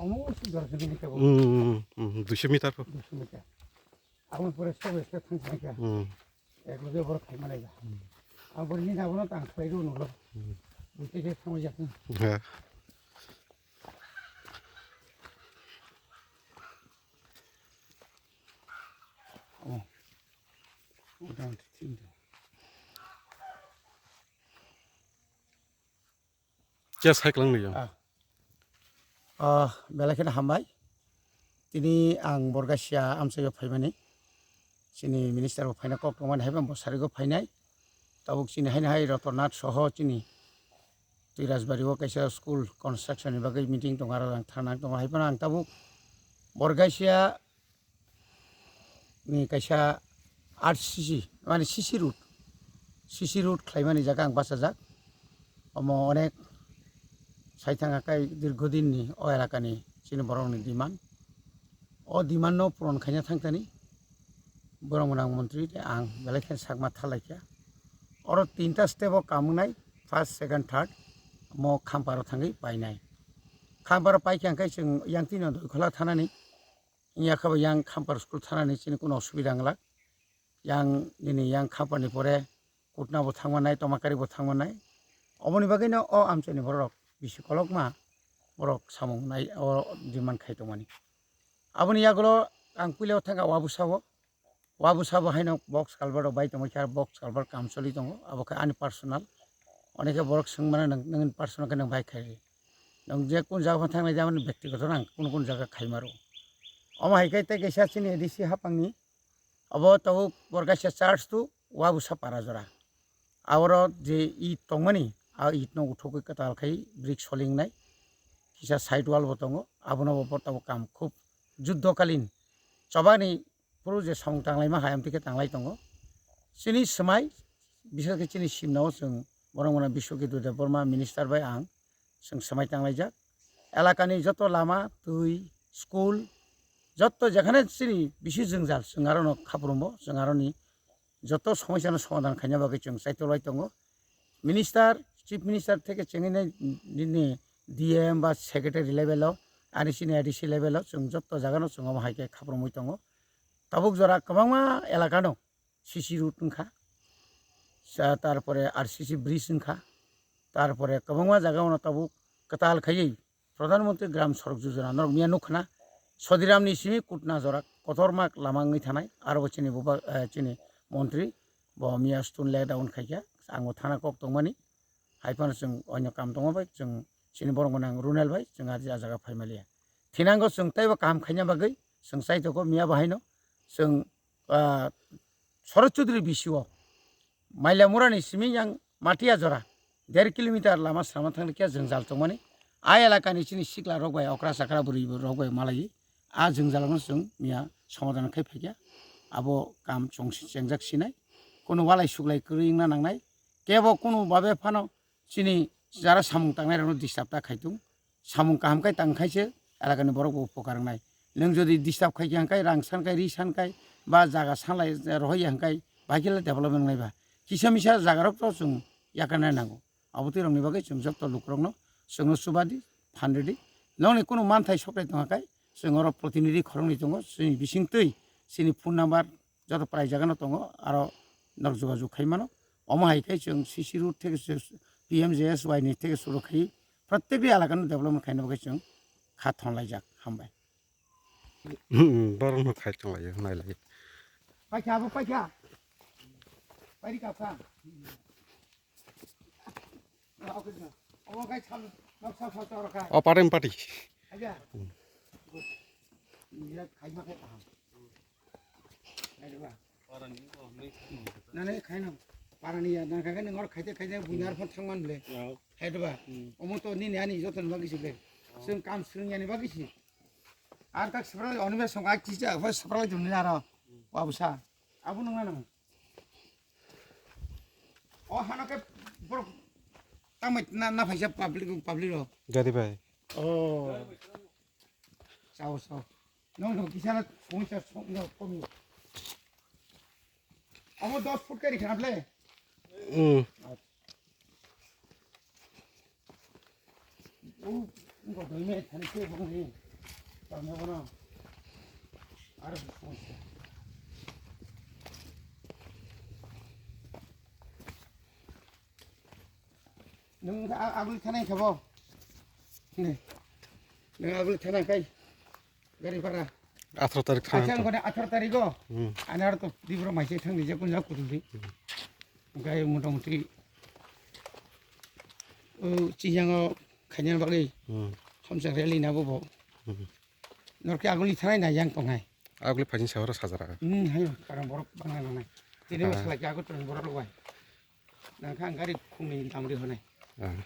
almost dua ratus meter. 200 metre 200 meter. Aku pura stop thang thang kya. Ek lagi baru khai mana ya. Aku pura ni dah baru tang khai dulu nolo. Itu je thang macam tu. হ্যাঁ Oh, udah tinggi. কে সাইক্লাং নিয়া Belakang hambai. Tini ang borgasia amsayo faimani. Sini minister of finance kok toman heben bosarigo fainai. Tabuk sini hai rotornat soho sini. Tui Rajbari wo kaisa school construction ni bagai meeting tongaro ang thanak tong hai panang tabuk borgasia ni kaisa RCC mane CC route khlaimani jaga ang basajak. Omo onek সাইথাঙ্গাকাই দীর্ঘদিননি ও এলাকানি চিনি বরংনি demand ও demand পূরণ খাইনা থাংতানি বরংমনাং মন্ত্রী আং বেলাইখান সাকমা থালাইকা or তিনটা স্টেপও কামুনাই first second third মো খামপারো থাঙ্গै পাইনাই খামপারো পাইखांखाय जों yang tino dखला थानानै ইয়াखाबो yang Khampar school थानानै चिनि কোনো অসুবিধা ngला yang दिनै yang खामपारनि পরে कुटनाबो थांमानाय तमाकारिबो थांमानाय अमनि बागैनो अ आमचनि बरक Bisikolog ma borok samung nai o diman khai tongmani aboni yagulo ang pileo thanga wabusawo haino box kalbar bai tongmai box kalbar kam choli tongo abo kha ani personal oneke borok singmana nang personal ke nang bai khai nang je kun jaga thangna jaman ব্যক্তিগত nang kun jaga khai maro oma haikai te gesa chini edisi hapangni abo taw borgasia charge tu wabusa parajora awro je I tongmani a itno uthokoi katal khai brick solingnai kisa side wall botongo abono bopotabo kam khub juddhokalin chobani puru je song tanglai ma hayam tike tanglai tongo chini smai bisar ke chini simnao जों borongmona Bishwakit Burma minister bai ang जों smai tanglai jak elakani joto lama tui school joto jekhane chini bisi jongjal जों arono khaprumbo जों aroni joto সমস্যা সমাধান খাইনা bagui जों saitolai tongo minister chief minister থেকে চেঙ্গিনে দিনে ডিএম বা সেক্রেটারি লেভেল আর সিনি এডিসি লেভেল जों যত জায়গানো जों হাইকে খাপ্রমই দङ তাবুক জরা কবাংমা এলাকানো সিসি রুট নখা তারপরে আরসিসি ব্রিজ নখা তারপরে কবাংমা জায়গানো তাবুক কতাল খাইই প্রধানমন্ত্রী গ্রাম সড়ক যোজনা নর মিয়া নখনা সদিরামনি সিমি কুটনা জরা কতরমাক লামাংনি থানাই আর চিনি বুবা চিনি মন্ত্রী ব মিয়া স্টুন লে ডাউন খাইয়া आंबो थाना कक दंमानि हाइफान जों अन्य काम दङबाय जों सिनि बरंगनां रुनेल बाय जों आजि आजागा फाइमालिया थिनांगो जों ताइबा काम खाइना बागै जों साइतको मिया बाहायनो जों शरद चौधरी बिसिओ माइला मुरानि सिमि yang माटिया जरा 1.5 किलोमिटार लामा सामा थांनोखिया जों जाल दंमानि आ एलाकानि सिनि सिखला रगबाय अक्रा साखरा बुरि रगबाय मालायि आ जों जालांनो जों मिया समाधान खाइ फैया आबो काम चंसि जेंजाक सिनाय कोनो वालाय सुगलाय करिंना नांनाय केबो कोनो बाबे फानो सिनि जारा सामुं तांनाय रनो डिस्टार्ब खाइतुं सामुं कामखाय तांखायसो एलाकानि बरक उपकार नाय नों जदि डिस्टार्ब खाइखांखाय रां सानखाय रि सानखाय बा जागा सानलाय रहय हांखाय बाकिला डेभलपमेन्ट नायबा किसा मिसा जागारक जों याकानाय नांगौ आबोति रंनि बागै जों जत लुक्रंनो जोंनो सुबादि फानरेदि नंनि कोनो मानथाय सप्लाय दङाखाय जों अर प्रतिनिधि खरंनि दङ जोंनि बिसिंतै सिनि फन नाम्बार जत प्राय जागानो दङ आरो नक जोगाजोग खाइमानो अमा हाइखाय जों सीसी रूट থেকে PMJSY नि থেকে শুরু খাই প্রত্যেকটি এলাকানো ডেভেলপমেন্ট খাইनो बागै जों खाथनलाय जाक हामबाय बरंनो खायथंलाय नायलाय पाइखाबो पाइखा बायदि काफा अमा गाय साम नक्सा साव रखा अ पारेम पार्टी आजा बिराद खाइमा खाय ताहाम आइबा नाने खाइनो पारानि या नाखाय नोंगर खायते बुनार फन थांमान बले हेदबा अमो तो नि नानि जतन बागिसि बले जों काम सोंयानि बागिसि आर तक सफ्रा अनिबे संगा किजा फस सफ्रा जुमनि आरो बाबुसा आबु नङा नङ अ हानके बर तामै ना फाइसा पाब्लिक रो जादि भाई ओ साव नङ किसाना समस्या कमी अमो 10 फुट करी खाबले ओ उनको दइमे थाने के बगनि 다음에는 알아서 보세요. 너무 아굴 타나이 가봐. 네. 내가 아굴 타나이 가이. 가리 봐라. 18 তারিখ 아참 থানা 거네 18달이고. 음. 아나로 또 리브로 마시 탕리 잡고 잡고든지. 가이 모টা모टी 지향어 가년 바기 함상 랠리 나보고. 너렇게 아굴리 타나이 나양 동하이. 아글리 파진 세워라 사자라 하요. 가랑 보러 방나나. 이래 살게 아굴 좀 보러로 와. 나 간 가리 콩이 담으리 하네. 아.